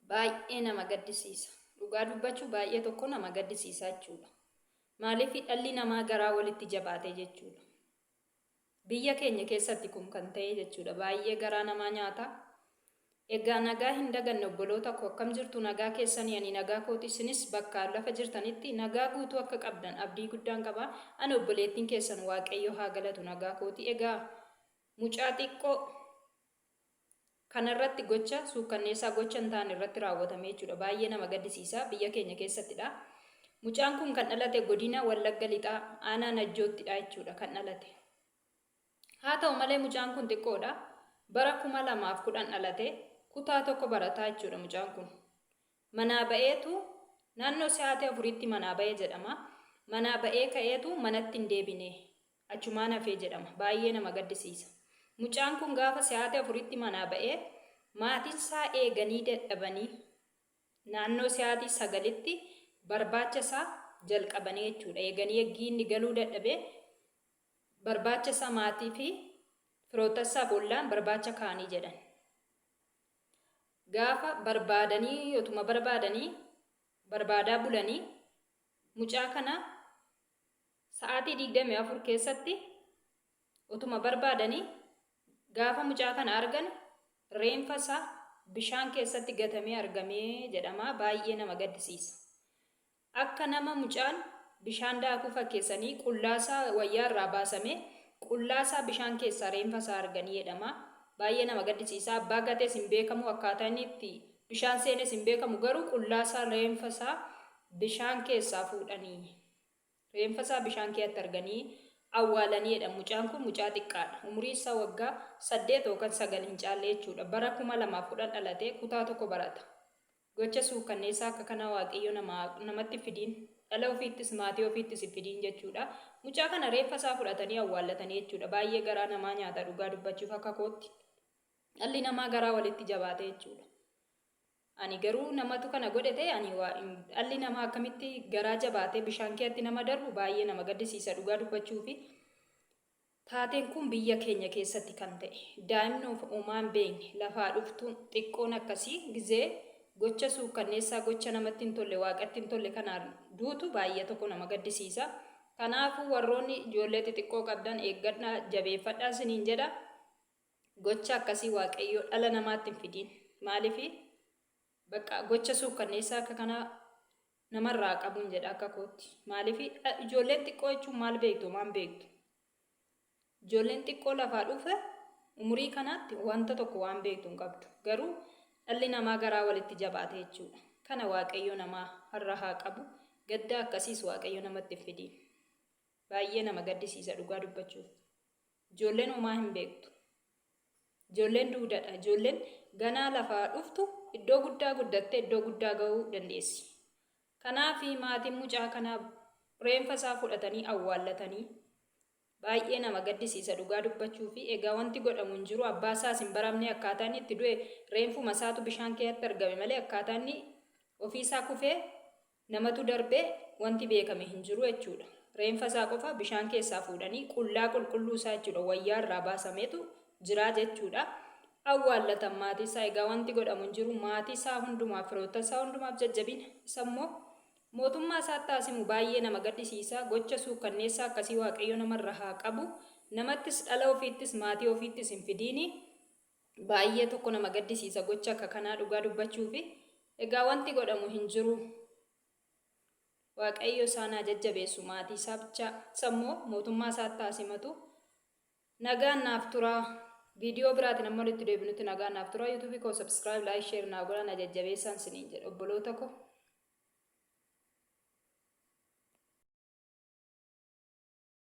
baay'ee nama gaddisiisa. Dhugaa dubbachuu baay'ee tokko nama gaddisiisaa jechuudha. Maaliif dhalli namaa garaa walitti jabaatee jechuudha. Biyya keenya keessatti kun kan ta'e jechuudha. Baay'ee garaa namaa nyaata. Egaa nagaa hin daganne obboloota koo akkam jirtu? Nagaa keessanii ani nagaa kooti, isinis bakka lafa jirtanitti nagaa guutuu akka qabdan abdii guddaan qaba. Ani obboleettiin keessan Waaqayyo haa galatu nagaa kooti. Egaa mucaa xiqqoo kanarratti gocha suukanneessaa gocha hin taane irratti raawwatame jechuudha. Baay'ee nama gaddisiisa biyya keenya keessattidha. Mucaan kun kan dhalate godina Wallagga Lixaa aanaa Najjoottidha jechuudha kan dhalate. Haa ta'u malee mucaan kun xiqqoodha. Bara 2010 dhalate. Kutaa tokko barataa jechuudha mucaan kun. Manaa ba'eetu naannoo sa'aatii 4tti manaa ba'ee jedhama. Manaa ba'ee ka'eetu manatti hin deebine. Achumaan hafee jedhama. Baay'ee nama gaddisiisa. Mucaan kun gaafa sa'aatii 4tti manaa ba'ee maatiin isaa eeganii dadhabanii naannoo sa'aatii 9tti barbaacha isaa jalqabanii jechuudha. Eeganii eeggiinni galuu dadhabee barbaacha isaa maatii fi firoota isaa boollaan barbaacha kaanii jedhan. Gaafa barbaadanii yotuma barbaadaa bulanii mucaa kana sa'aatii 24 keessatti otuma barbaadanii gaafa mucaa kana argan reenfa isaa bishaan keessatti gatamee argamee jedhama. Baay'ee nama gaddisiisa. Akka nama mucaan bishaan daakuu fakkeessanii qullaasaa wayyaa irraa baasame qullaasaa bishaan keessaa reenfa isaa arganii jedhama. Baay'ee nama gaddisiisa. Abbaa gatees hin beekamu, akkaataa inni itti bishaan seenes hin beekamu, garuu qullaasaa reenfa isaa bishaan keessaa fuudhanii reenfa isaa bishaan keessatti arganii awwaalanii jedha. Mucaan kun mucaa xiqqaadha. Umurii isaa waggaa 8 yookaan 9 hin caalle jechuudha. Bara 2010 dhalatee kutaa tokko barata. Gocha suukanneessaa akka kana Waaqayyo namatti fidiin dhala ofiittis maatii ofiittis fidiin jechuudha. Mucaa kana reeffa isaa fudhatanii awwaallatanii jechuudha. Baay'ee garaa namaa nyaata dhugaa dubbachuuf akka kootti. Dhalli namaa garaa walitti jabaate jechuudha. Ani garuu namatu kana godhe ta'e dhalli namaa akkamitti garaa jabaatee bishaan keessatti nama darbu baay'ee nama gaddisiisa dhugaa dubbachuufi. Taateen kun biyya keenya keessatti kan ta'e daa'imni uumaan beekne lafaa dhuftuun xiqqoon akkasii gizee gocha suukanneessaa gocha namatti hin tolle waaqatti hin tolle kanaan duutu baay'ee tokko nama gaddisiisa. Kanaafuu warroonni ijoollee xixiqqoo qabdan eeggadhaa jabeeffadhaa isiniin jedha. Gocha akkasii Waaqayyo dhala namaatti hin fidiin. Maaliif bakka gocha suukanneessaa akka kana namarraa qabuun jedha akka kootti. Maaliif ijoolleen xiqqoo jechuun maal beektu maan beektu? Ijoolleen xiqqoo lafaa dhufe umurii kanaatti wanta tokko waan beektu hin qabdu. Garuu dhalli namaa garaa walitti jabaate jechuudha. Kana Waaqayyo namaa har'a haa qabu. Gadda akkasiis Waaqayyo namatti hin fidiin. Baay'ee nama gaddisiisa dhugaa dubbachuuf. Ijoolleen homaa hin beektu. Ijoolleen duudadha. Ijoolleen ganaa lafaa dhuftu iddoo guddaa guddattee iddoo guddaa gahuu dandeessi. Kanaaf maatiin mucaa kanaa reenfa isaa fudhatanii awwaallatanii baay'ee nama gaddisiisa dhugaa dubbachuufi. Egaa wanti godhamu hin jiru. Abbaa isaas hin baramne akkaataa inni itti du'e reenfuma isaatu bishaan keessatti argame malee akkaataa inni ofiisaa kufee namatu darbee wanti beekame hin jiru jechuudha. Reenfa isaa qofa bishaan keessaa fuudhanii qullaa qulqulluu isaa jechuudha wayyaa irraa baasameetu jira jechuudha. Awwaallatan maatii isaa. Egaa wanti godhamu hin jiru. Maatii isaa hundumaaf firoota isaa hundumaaf jajjabina. Isa immoo mootummaa isaatti taasimu baay'ee nama gaddisiisa. Gocha suukanneessaa akkasii Waaqayyo namarra haa qabu. Namattis dhala ofiittis maatii ofiittis hin fidiini. Baay'ee tokko nama gaddisiisa gocha akka kanaa dhugaa dubbachuufi. Egaa wanti godhamu hin jiru. Waaqayyo isaan haa jajjabeessu maatii isaa bicha. Isa immoo mootummaa isaatti taasimatu. Nagaan naaf turaa. Viidiyoo biraatiin amma walitti deebinutti nagaan naaf turaa. YouTube koo subscribe, like, share naa godhaa na jajjabeessan isiniin jedha obboloota koo.